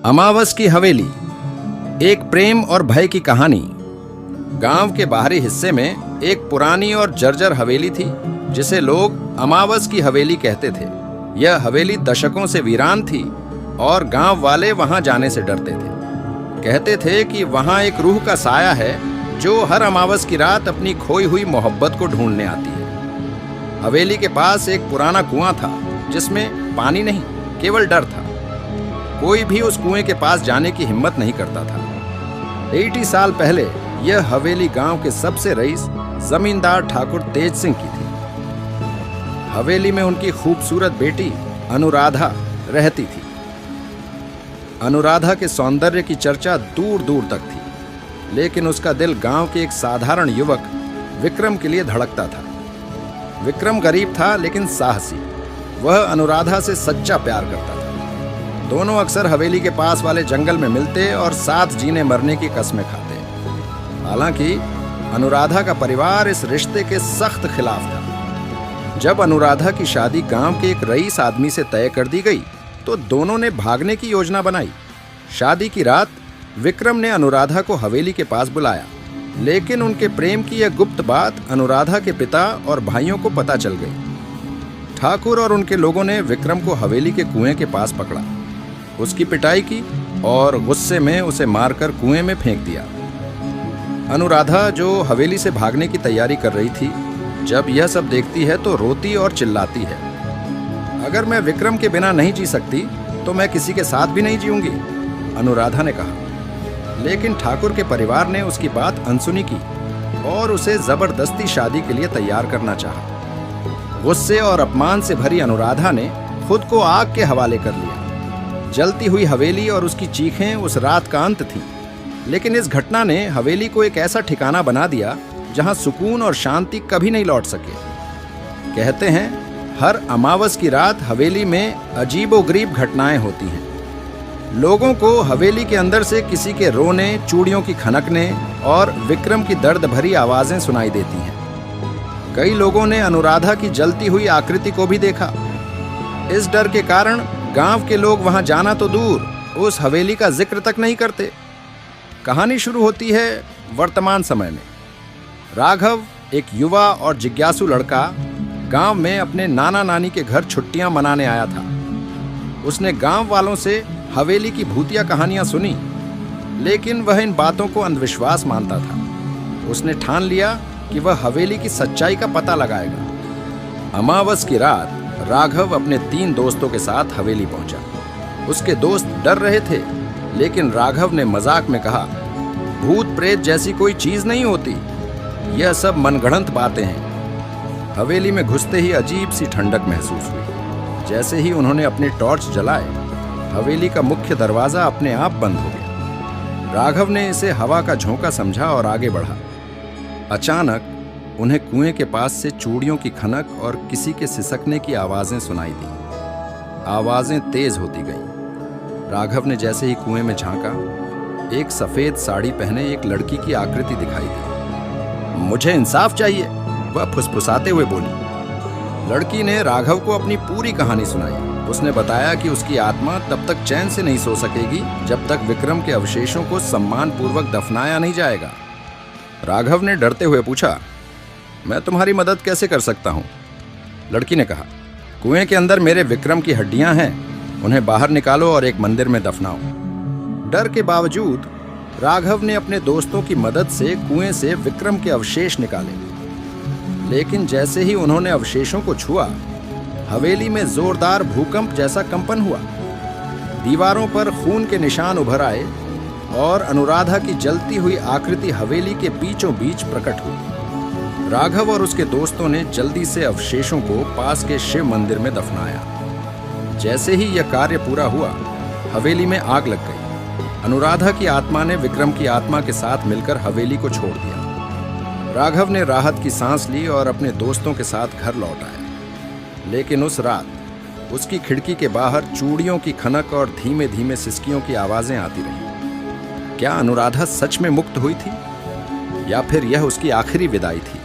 अमावस की हवेली, एक प्रेम और भय की कहानी। गांव के बाहरी हिस्से में एक पुरानी और जर्जर हवेली थी जिसे लोग अमावस की हवेली कहते थे। यह हवेली दशकों से वीरान थी और गांव वाले वहां जाने से डरते थे। कहते थे कि वहां एक रूह का साया है जो हर अमावस की रात अपनी खोई हुई मोहब्बत को ढूंढने आती है। हवेली के पास एक पुराना कुआं था जिसमें पानी नहीं, केवल डर था। कोई भी उस कुएं के पास जाने की हिम्मत नहीं करता था। 80 साल पहले यह हवेली गांव के सबसे रईस जमींदार ठाकुर तेज सिंह की थी। हवेली में उनकी खूबसूरत बेटी अनुराधा रहती थी। अनुराधा के सौंदर्य की चर्चा दूर दूर तक थी, लेकिन उसका दिल गांव के एक साधारण युवक विक्रम के लिए धड़कता था। विक्रम गरीब था लेकिन साहसी। वह अनुराधा से सच्चा प्यार करता था। दोनों अक्सर हवेली के पास वाले जंगल में मिलते और साथ जीने मरने की कस्में खाते। हालांकि अनुराधा का परिवार इस रिश्ते के सख्त खिलाफ था। जब अनुराधा की शादी गांव के एक रईस आदमी से तय कर दी गई तो दोनों ने भागने की योजना बनाई। शादी की रात विक्रम ने अनुराधा को हवेली के पास बुलाया, लेकिन उनके प्रेम की यह गुप्त बात अनुराधा के पिता और भाइयों को पता चल गई। ठाकुर और उनके लोगों ने विक्रम को हवेली के कुएं के पास पकड़ा, उसकी पिटाई की और गुस्से में उसे मारकर कुएं में फेंक दिया। अनुराधा, जो हवेली से भागने की तैयारी कर रही थी, जब यह सब देखती है तो रोती और चिल्लाती है, अगर मैं विक्रम के बिना नहीं जी सकती तो मैं किसी के साथ भी नहीं जीऊंगी, अनुराधा ने कहा। लेकिन ठाकुर के परिवार ने उसकी बात अनसुनी की और उसे जबरदस्ती शादी के लिए तैयार करना चाहा। गुस्से और अपमान से भरी अनुराधा ने खुद को आग के हवाले कर लिया। जलती हुई हवेली और उसकी चीखें उस रात का अंत थी। लेकिन इस घटना ने हवेली को एक ऐसा ठिकाना बना दिया जहां सुकून और शांति कभी नहीं लौट सके। कहते हैं, हर अमावस की रात हवेली में अजीबोगरीब घटनाएं होती हैं। लोगों को हवेली के अंदर से किसी के रोने, चूड़ियों की खनकने और विक्रम की दर्द भरी आवाजें सुनाई देती हैं। कई लोगों ने अनुराधा की जलती हुई आकृति को भी देखा। इस डर के कारण गांव के लोग वहां जाना तो दूर, उस हवेली का जिक्र तक नहीं करते। कहानी शुरू होती है वर्तमान समय में। राघव, एक युवा और जिज्ञासु लड़का, गांव में अपने नाना नानी के घर छुट्टियां मनाने आया था। उसने गांव वालों से हवेली की भूतिया कहानियां सुनी, लेकिन वह इन बातों को अंधविश्वास मानता था। उसने ठान लिया कि वह हवेली की सच्चाई का पता लगाएगा। अमावस की रात राघव अपने 3 दोस्तों के साथ हवेली पहुंचा। उसके दोस्त डर रहे थे, लेकिन राघव ने मजाक में कहा, भूत प्रेत जैसी कोई चीज नहीं होती, यह सब मनगढ़ंत बातें हैं। हवेली में घुसते ही अजीब सी ठंडक महसूस हुई। जैसे ही उन्होंने अपने टॉर्च जलाए, हवेली का मुख्य दरवाजा अपने आप बंद हो गया। राघव ने इसे हवा का झोंका समझा और आगे बढ़ा। अचानक उन्हें कुएं के पास से चूड़ियों की खनक और किसी के सिसकने की आवाजें सुनाई दी। आवाजें तेज होती गईं। राघव ने जैसे ही कुएं में झांका, एक सफेद साड़ी पहने एक लड़की की आकृति दिखाई दी। मुझे इंसाफ चाहिए, वह फुसफुसाते हुए बोली। लड़की ने राघव को अपनी पूरी कहानी सुनाई। उसने बताया कि उसकी आत्मा तब तक चैन से नहीं सो सकेगी जब तक विक्रम के अवशेषों को सम्मानपूर्वक दफनाया नहीं जाएगा। राघव ने डरते हुए पूछा, मैं तुम्हारी मदद कैसे कर सकता हूं? लड़की ने कहा, कुएं के अंदर मेरे विक्रम की हड्डियां हैं, उन्हें बाहर निकालो और एक मंदिर में दफनाओ। डर के बावजूद राघव ने अपने दोस्तों की मदद से कुएं से विक्रम के अवशेष निकाले। लेकिन जैसे ही उन्होंने अवशेषों को छुआ, हवेली में जोरदार भूकंप जैसा कंपन हुआ। दीवारों पर खून के निशान उभर आए और अनुराधा की जलती हुई आकृति हवेली के बीचों बीच प्रकट हुई। राघव और उसके दोस्तों ने जल्दी से अवशेषों को पास के शिव मंदिर में दफनाया। जैसे ही यह कार्य पूरा हुआ, हवेली में आग लग गई। अनुराधा की आत्मा ने विक्रम की आत्मा के साथ मिलकर हवेली को छोड़ दिया। राघव ने राहत की सांस ली और अपने दोस्तों के साथ घर लौट आया। लेकिन उस रात उसकी खिड़की के बाहर चूड़ियों की खनक और धीमे धीमे सिसकियों की आवाजें आती रहीं। क्या अनुराधा सच में मुक्त हुई थी, या फिर यह उसकी आखिरी विदाई थी?